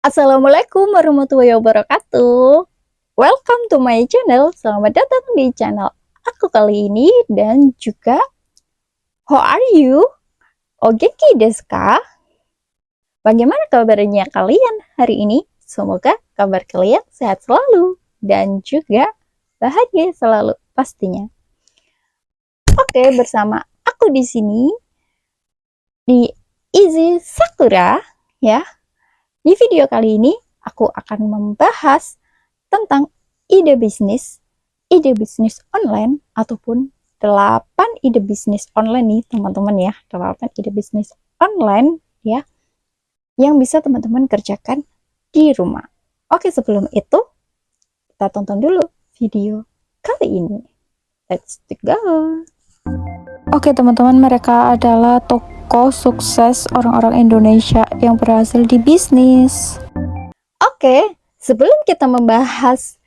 Assalamualaikum warahmatullahi wabarakatuh. Welcome to my channel. Selamat datang di channel aku kali ini dan juga how are you? Ogenki desu ka? Bagaimana kabarnya kalian hari ini? Semoga kabar kalian sehat selalu dan juga bahagia selalu pastinya. Oke, bersama aku di sini di Easy Sakura ya. Di video kali ini aku akan membahas tentang ide bisnis online ataupun 8 ide bisnis online nih teman-teman ya, 8 ide bisnis online ya yang bisa teman-teman kerjakan di rumah. Oke, sebelum itu kita tonton dulu video kali ini. Let's go. Oke teman-teman, mereka adalah tokoh sukses orang-orang Indonesia yang berhasil di bisnis. Oke, sebelum kita membahas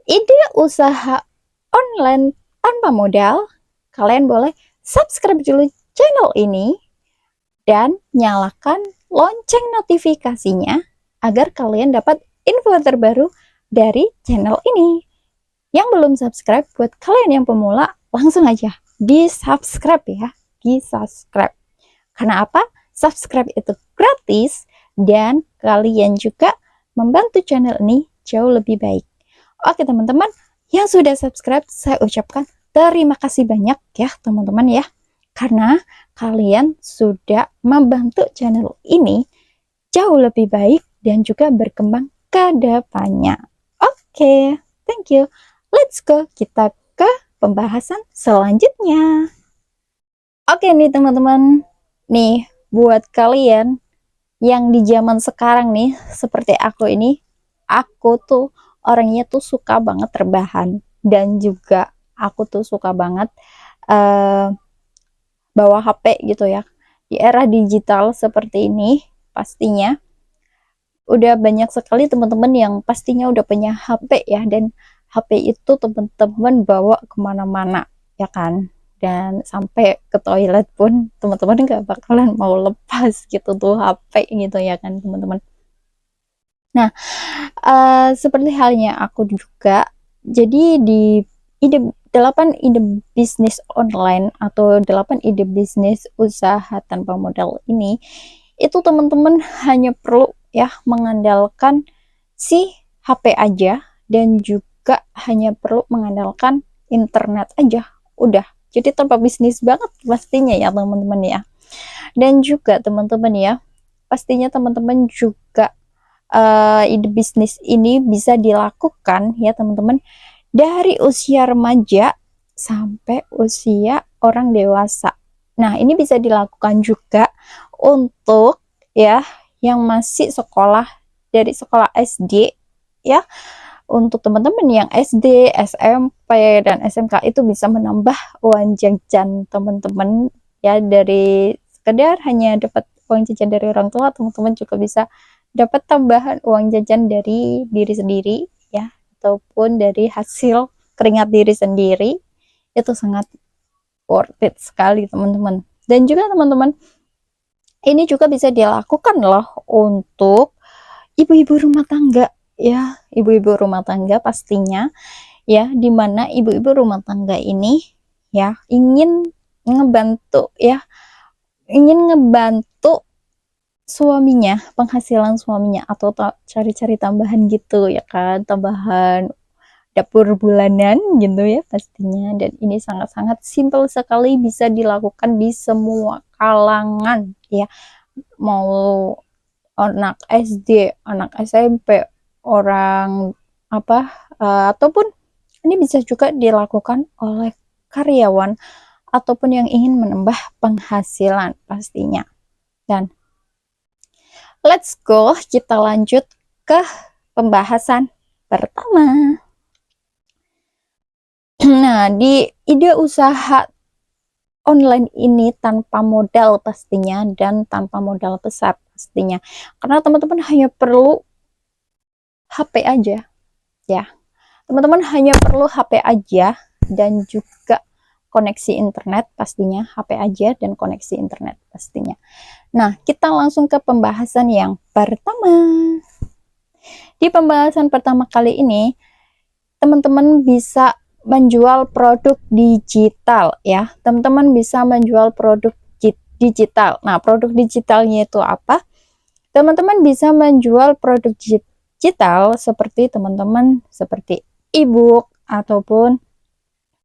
ide usaha online tanpa modal, kalian boleh subscribe dulu channel ini dan nyalakan lonceng notifikasinya agar kalian dapat info terbaru dari channel ini. Yang belum subscribe, buat kalian yang pemula, langsung aja di subscribe ya, di subscribe. Karena apa? Subscribe itu gratis dan kalian juga membantu channel ini jauh lebih baik. Oke teman-teman, yang sudah subscribe saya ucapkan terima kasih banyak ya teman-teman ya, karena kalian sudah membantu channel ini jauh lebih baik dan juga berkembang ke depannya. Oke, thank you. Let's go, kita ke pembahasan selanjutnya. Oke nih teman-teman, nih buat kalian yang di zaman sekarang nih seperti aku ini, aku tuh orangnya tuh suka banget rebahan dan juga aku tuh suka banget bawa HP gitu ya. Di era digital seperti ini pastinya udah banyak sekali teman-teman yang pastinya udah punya HP ya, dan HP itu teman-teman bawa kemana-mana ya kan, dan sampai ke toilet pun teman-teman nggak bakalan mau lepas gitu tuh HP gitu ya kan teman-teman. Nah, seperti halnya aku juga, jadi di 8 ide bisnis online atau 8 ide bisnis usaha tanpa modal ini, itu teman-teman hanya perlu ya mengandalkan si HP aja dan juga hanya perlu mengandalkan internet aja, udah. Jadi tanpa bisnis banget pastinya ya teman-teman ya. Dan juga teman-teman ya, pastinya teman-teman juga ide bisnis ini bisa dilakukan ya teman-teman dari usia remaja sampai usia orang dewasa. Nah, ini bisa dilakukan juga untuk ya yang masih sekolah, dari sekolah SD ya. Untuk teman-teman yang SD, SMP, dan SMK itu bisa menambah uang jajan teman-teman ya, dari sekedar hanya dapat uang jajan dari orang tua, teman-teman juga bisa dapat tambahan uang jajan dari diri sendiri ya, ataupun dari hasil keringat diri sendiri. Itu sangat worth it sekali teman-teman. Dan juga teman-teman, ini juga bisa dilakukan loh untuk ibu-ibu rumah tangga ya, ibu-ibu rumah tangga pastinya ya, dimana ibu-ibu rumah tangga ini ya ingin ngebantu ya, ingin ngebantu suaminya, penghasilan suaminya, atau cari-cari tambahan gitu ya kan, tambahan dapur bulanan gitu ya pastinya. Dan ini sangat-sangat simpel sekali, bisa dilakukan di semua kalangan ya, mau anak SD, anak SMP, orang apa, ataupun ini bisa juga dilakukan oleh karyawan ataupun yang ingin menambah penghasilan pastinya. Dan let's go, kita lanjut ke pembahasan pertama. Nah, di ide usaha online ini tanpa modal pastinya, dan tanpa modal besar pastinya, karena teman-teman hanya perlu HP aja ya. Teman-teman hanya perlu HP aja dan juga koneksi internet pastinya, HP aja dan koneksi internet pastinya. Nah, kita langsung ke pembahasan yang pertama. Di pembahasan pertama kali ini, teman-teman bisa menjual produk digital ya. Teman-teman bisa menjual produk digital. Nah, produk digitalnya itu apa? Teman-teman bisa menjual produk digital seperti teman-teman seperti e-book ataupun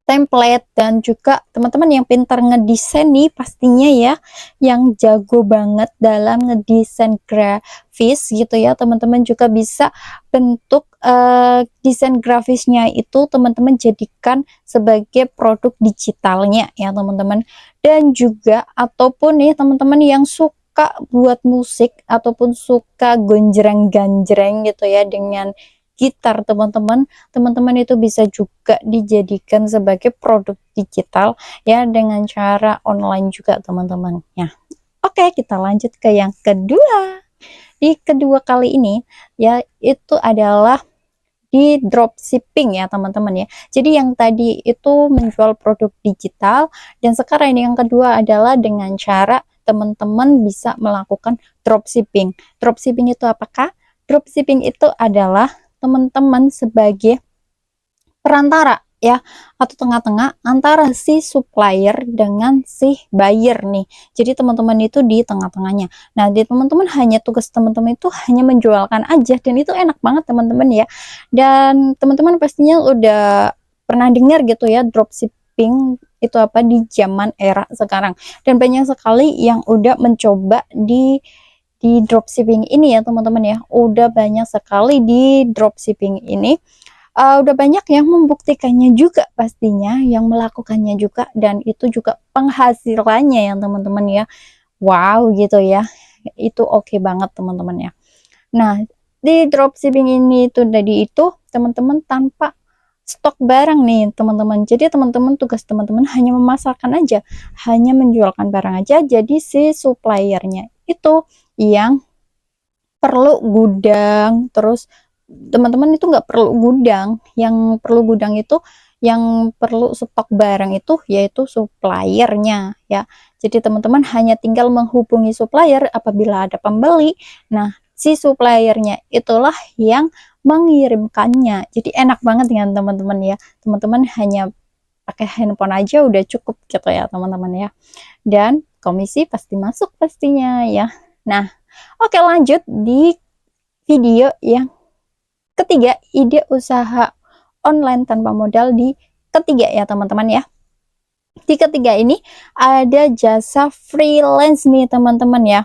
template, dan juga teman-teman yang pintar ngedesain nih pastinya ya, yang jago banget dalam ngedesain grafis gitu ya, teman-teman juga bisa bentuk desain grafisnya itu teman-teman jadikan sebagai produk digitalnya ya teman-teman. Dan juga ataupun nih teman-teman yang suka buat musik ataupun suka gonjreng-ganjreng gitu ya dengan gitar teman-teman itu bisa juga dijadikan sebagai produk digital ya, dengan cara online juga teman-teman ya. Oke, kita lanjut ke yang kedua. Di kedua kali ini ya, itu adalah di dropshipping ya teman-teman ya. Jadi yang tadi itu menjual produk digital, dan sekarang ini yang kedua adalah dengan cara teman-teman bisa melakukan dropshipping. Dropshipping itu apakah? Dropshipping itu adalah teman-teman sebagai perantara ya, atau tengah-tengah antara si supplier dengan si buyer nih. Jadi teman-teman itu di tengah-tengahnya. Nah, di teman-teman hanya tugas teman-teman itu hanya menjualkan aja, dan itu enak banget teman-teman ya. Dan teman-teman pastinya udah pernah dengar gitu ya, dropshipping itu apa di zaman era sekarang. Dan banyak sekali yang udah mencoba di dropshipping ini ya teman-teman ya. Udah banyak sekali di dropshipping ini, udah banyak yang membuktikannya juga pastinya, yang melakukannya juga, dan itu juga penghasilannya ya teman-teman ya. Wow gitu ya, itu oke banget teman-teman ya. Nah, di dropshipping ini tuh tadi itu teman-teman tanpa stok barang nih teman-teman. Jadi teman-teman, tugas teman-teman hanya memasarkan aja, hanya menjualkan barang aja. Jadi si suppliernya itu yang perlu gudang, terus teman-teman itu nggak perlu gudang, yang perlu gudang itu, yang perlu stok barang itu yaitu suppliernya ya. Jadi teman-teman hanya tinggal menghubungi supplier apabila ada pembeli. Nah, si suppliernya itulah yang mengirimkannya. Jadi enak banget dengan teman-teman ya. Teman-teman hanya pakai handphone aja udah cukup gitu ya teman-teman ya. Dan komisi pasti masuk pastinya ya. Nah, oke, lanjut di video yang ketiga, ide usaha online tanpa modal di ketiga ya teman-teman ya. Di ketiga ini ada jasa freelance nih teman-teman ya.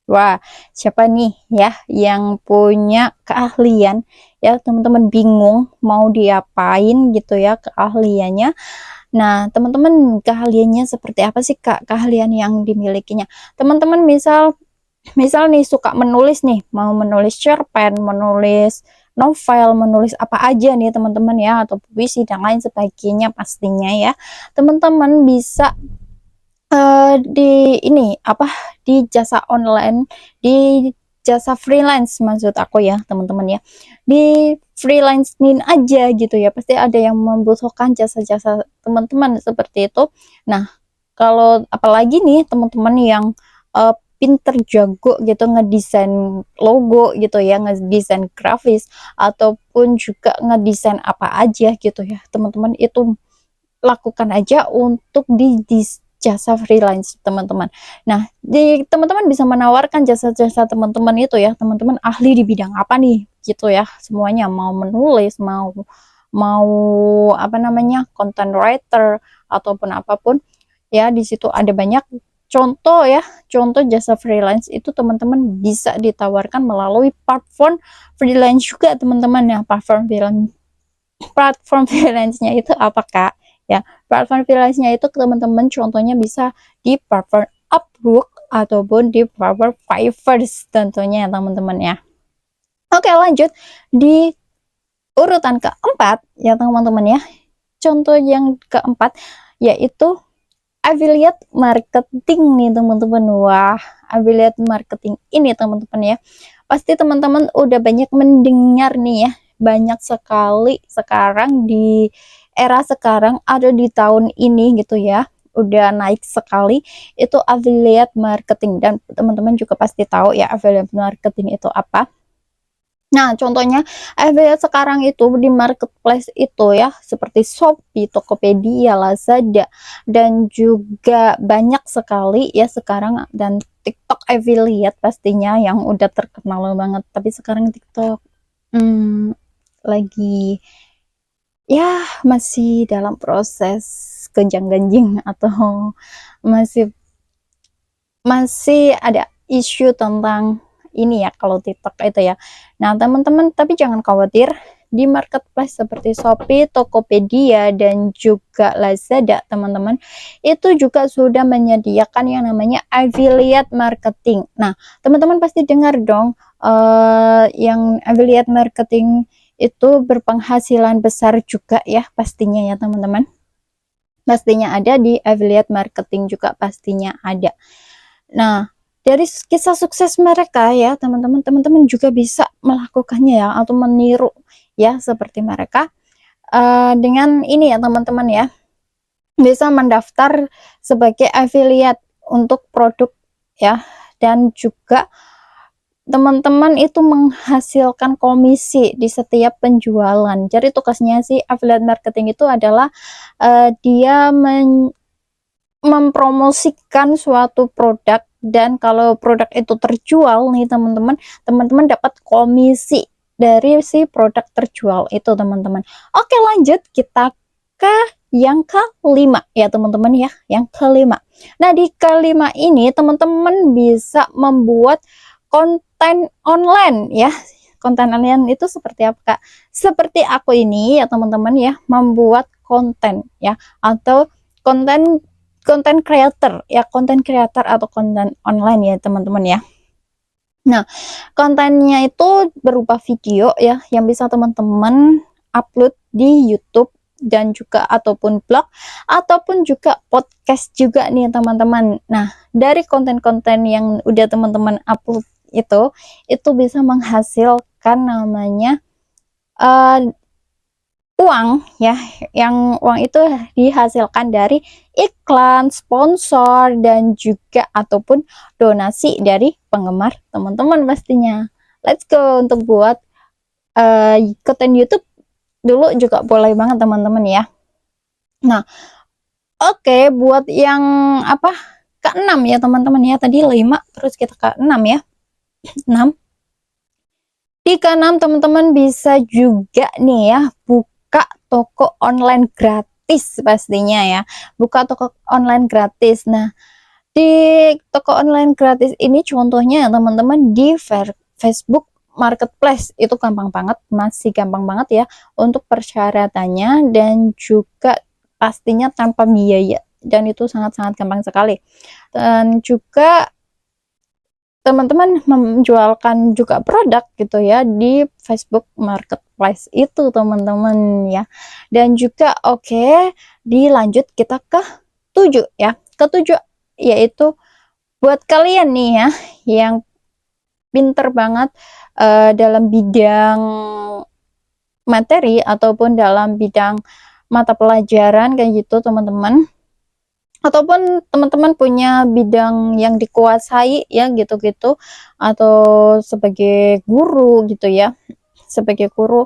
Wah, siapa nih ya yang punya keahlian ya teman-teman, bingung mau diapain gitu ya keahliannya. Nah, teman-teman, keahliannya seperti apa sih Kak, keahlian yang dimilikinya? Teman-teman misal nih suka menulis nih, mau menulis cerpen, menulis novel, menulis apa aja nih teman-teman ya, atau puisi dan lain sebagainya pastinya ya. Teman-teman bisa di ini apa, di jasa online, di jasa freelance maksud aku ya teman-teman ya. Di freelancein aja gitu ya, pasti ada yang membutuhkan jasa-jasa teman-teman seperti itu. Nah, kalau apalagi nih teman-teman yang pinter jago gitu ngedesain logo gitu ya, ngedesain grafis, ataupun juga ngedesain apa aja gitu ya teman-teman, itu lakukan aja untuk di jasa freelance teman-teman. Nah, teman-teman bisa menawarkan jasa-jasa teman-teman itu ya, teman-teman ahli di bidang apa nih gitu ya, semuanya, mau menulis, mau mau apa namanya, content writer ataupun apapun ya. Di situ ada banyak contoh ya, contoh jasa freelance itu teman-teman bisa ditawarkan melalui platform freelance juga teman-teman ya. Platform freelance-nya itu apa Kak? Ya, platform freelance-nya itu teman-teman contohnya bisa di platform Upwork ataupun di platform Fiverr tentunya ya teman-teman ya. Oke, lanjut di urutan keempat ya teman-teman ya. Contoh yang keempat yaitu affiliate marketing nih teman-teman. Wah, affiliate marketing ini teman-teman ya, pasti teman-teman udah banyak mendengar nih ya, banyak sekali sekarang di era sekarang, ada di tahun ini gitu ya, udah naik sekali itu affiliate marketing. Dan teman-teman juga pasti tahu ya affiliate marketing itu apa. Nah, contohnya affiliate sekarang itu di marketplace itu ya, seperti Shopee, Tokopedia, Lazada, dan juga banyak sekali ya sekarang, dan TikTok affiliate pastinya yang udah terkenal banget. Tapi sekarang TikTok lagi ya masih dalam proses gonjang-ganjing, atau masih masih ada isu tentang ini ya kalau TikTok itu ya. Nah, teman-teman, tapi jangan khawatir, di marketplace seperti Shopee, Tokopedia, dan juga Lazada, teman-teman, itu juga sudah menyediakan yang namanya affiliate marketing. Nah, teman-teman pasti dengar dong, yang affiliate marketing itu berpenghasilan besar juga ya, pastinya ya teman-teman. Pastinya ada di affiliate marketing juga, pastinya ada. Nah, dari kisah sukses mereka ya, teman-teman juga bisa melakukannya ya, atau meniru ya seperti mereka, dengan ini ya teman-teman ya, bisa mendaftar sebagai affiliate untuk produk ya, dan juga teman-teman itu menghasilkan komisi di setiap penjualan. Jadi tugasnya sih affiliate marketing itu adalah dia mempromosikan suatu produk, dan kalau produk itu terjual nih teman-teman dapat komisi dari si produk terjual itu teman-teman. Oke, lanjut kita ke yang kelima ya teman-teman ya, yang kelima. Nah, di kelima ini teman-teman bisa membuat konten online ya. Konten online itu seperti apa, Kak? Seperti aku ini ya teman-teman ya, membuat konten ya, atau konten konten creator ya, konten creator atau konten online ya teman-teman ya. Nah, kontennya itu berupa video ya, yang bisa teman-teman upload di YouTube, dan juga ataupun blog, ataupun juga podcast juga nih teman-teman. Nah, dari konten-konten yang udah teman-teman upload itu bisa menghasilkan namanya uang ya, yang uang itu dihasilkan dari iklan, sponsor, dan juga ataupun donasi dari penggemar teman-teman pastinya. Let's go untuk buat konten YouTube dulu juga boleh banget teman-teman ya. Nah, oke, buat yang apa, keenam ya teman-teman ya, tadi 5 terus kita ke 6 ya. 6, di keenam teman-teman bisa juga nih ya buka toko online gratis pastinya ya, buka toko online gratis. Nah, di toko online gratis ini contohnya ya teman-teman di Facebook Marketplace, itu gampang banget, masih gampang banget ya untuk persyaratannya, dan juga pastinya tanpa biaya, dan itu sangat-sangat gampang sekali. Dan juga teman-teman menjualkan juga produk gitu ya di Facebook Marketplace itu teman-teman ya. Dan juga oke, dilanjut kita ke 7 ya. Ketujuh yaitu buat kalian nih ya yang pinter banget dalam bidang materi ataupun dalam bidang mata pelajaran kayak gitu teman-teman, ataupun teman-teman punya bidang yang dikuasai ya gitu-gitu, atau sebagai guru gitu ya, sebagai guru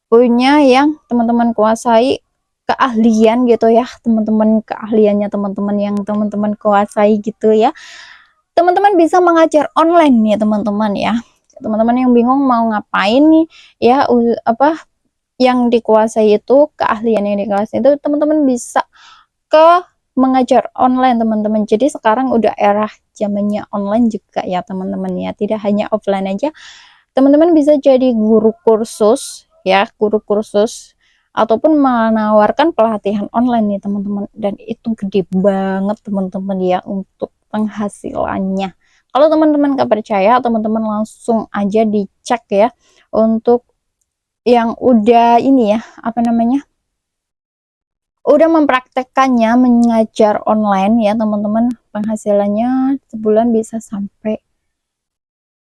punya yang teman-teman kuasai, keahlian gitu ya teman-teman, keahliannya teman-teman yang teman-teman kuasai gitu ya, teman-teman bisa mengajar online nih teman-teman ya. Teman-teman yang bingung mau ngapain nih ya, apa yang dikuasai itu, keahlian yang dikuasai itu, teman-teman bisa ke mengajar online teman-teman. Jadi sekarang udah era zamannya online juga ya teman-teman ya, tidak hanya offline aja. Teman-teman bisa jadi guru kursus ya, guru kursus, ataupun menawarkan pelatihan online nih teman-teman, dan itu gede banget teman-teman ya untuk penghasilannya. Kalau teman-teman gak percaya, teman-teman langsung aja dicek ya untuk yang udah ini ya, apa namanya, udah mempraktekkannya mengajar online ya teman-teman, penghasilannya sebulan bisa sampai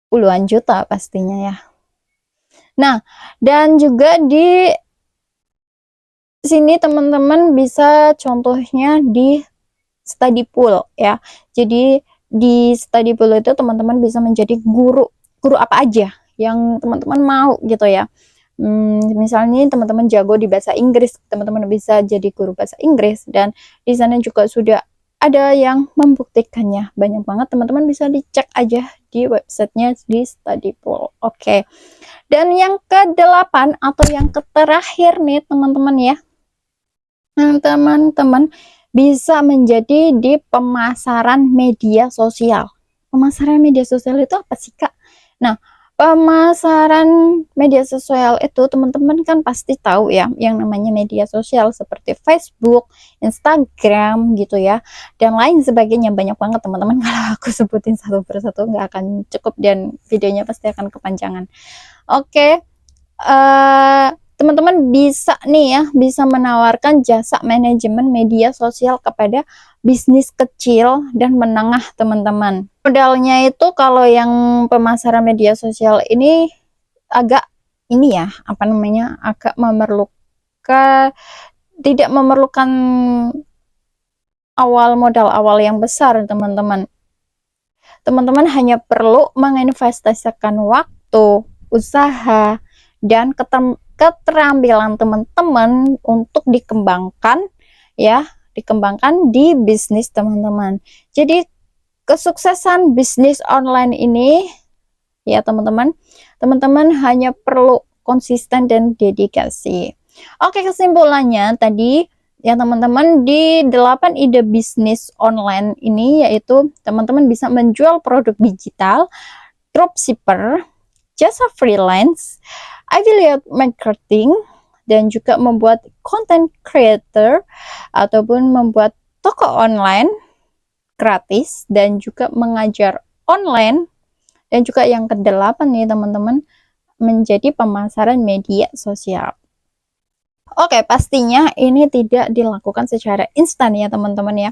puluhan juta pastinya ya. Nah, dan juga di sini teman-teman bisa contohnya di study pool ya. Jadi di study pool itu teman-teman bisa menjadi guru apa aja yang teman-teman mau gitu ya. Misalnya teman-teman jago di bahasa Inggris, teman-teman bisa jadi guru bahasa Inggris, dan di sana juga sudah ada yang membuktikannya. Banyak banget, teman-teman bisa dicek aja di websitenya di Studypool. Oke. Dan yang ke-8 atau yang terakhir nih teman-teman ya. Teman-teman bisa menjadi di pemasaran media sosial. Pemasaran media sosial itu apa sih, Kak? Nah, pemasaran media sosial itu teman-teman kan pasti tahu ya, yang namanya media sosial seperti Facebook, Instagram gitu ya, dan lain sebagainya. Banyak banget teman-teman, kalau aku sebutin satu persatu nggak akan cukup dan videonya pasti akan kepanjangan. Oke, teman-teman bisa nih ya, bisa menawarkan jasa manajemen media sosial kepada bisnis kecil dan menengah teman-teman. Modalnya itu kalau yang pemasaran media sosial ini agak ini ya, apa namanya, agak memerlukan, tidak memerlukan modal awal yang besar teman-teman. Teman-teman hanya perlu menginvestasikan waktu, usaha, dan keterampilan teman-teman untuk dikembangkan ya, dikembangkan di bisnis teman-teman. Jadi kesuksesan bisnis online ini ya teman-teman, teman-teman hanya perlu konsisten dan dedikasi. Oke, kesimpulannya tadi ya teman-teman, di 8 ide bisnis online ini yaitu teman-teman bisa menjual produk digital, dropshipper, jasa freelance, affiliate marketing, dan juga membuat content creator ataupun membuat toko online gratis, dan juga mengajar online, dan juga yang ke-8 nih teman-teman, menjadi pemasaran media sosial. Oke, pastinya ini tidak dilakukan secara instan ya teman-teman ya.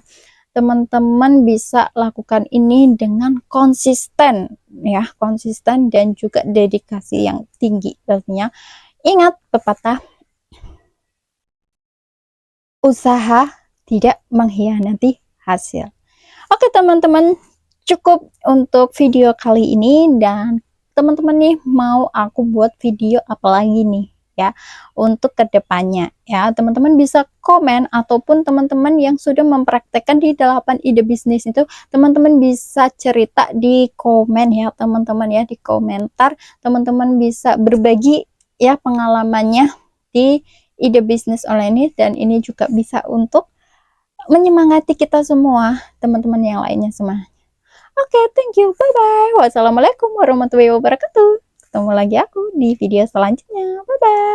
Teman-teman bisa lakukan ini dengan konsisten ya, konsisten dan juga dedikasi yang tinggi pastinya. Ingat pepatah, usaha tidak mengkhianati hasil. Oke teman-teman, cukup untuk video kali ini, dan teman-teman nih mau aku buat video apa lagi nih ya untuk kedepannya ya. Teman-teman bisa komen, ataupun teman-teman yang sudah mempraktekkan di 8 ide bisnis itu, teman-teman bisa cerita di komen ya teman-teman ya, di komentar. Teman-teman bisa berbagi ya pengalamannya di ide bisnis online ini, dan ini juga bisa untuk menyemangati kita semua, teman-teman yang lainnya semua. Oke, thank you, bye bye. Wassalamualaikum warahmatullahi wabarakatuh. Ketemu lagi aku di video selanjutnya, bye bye.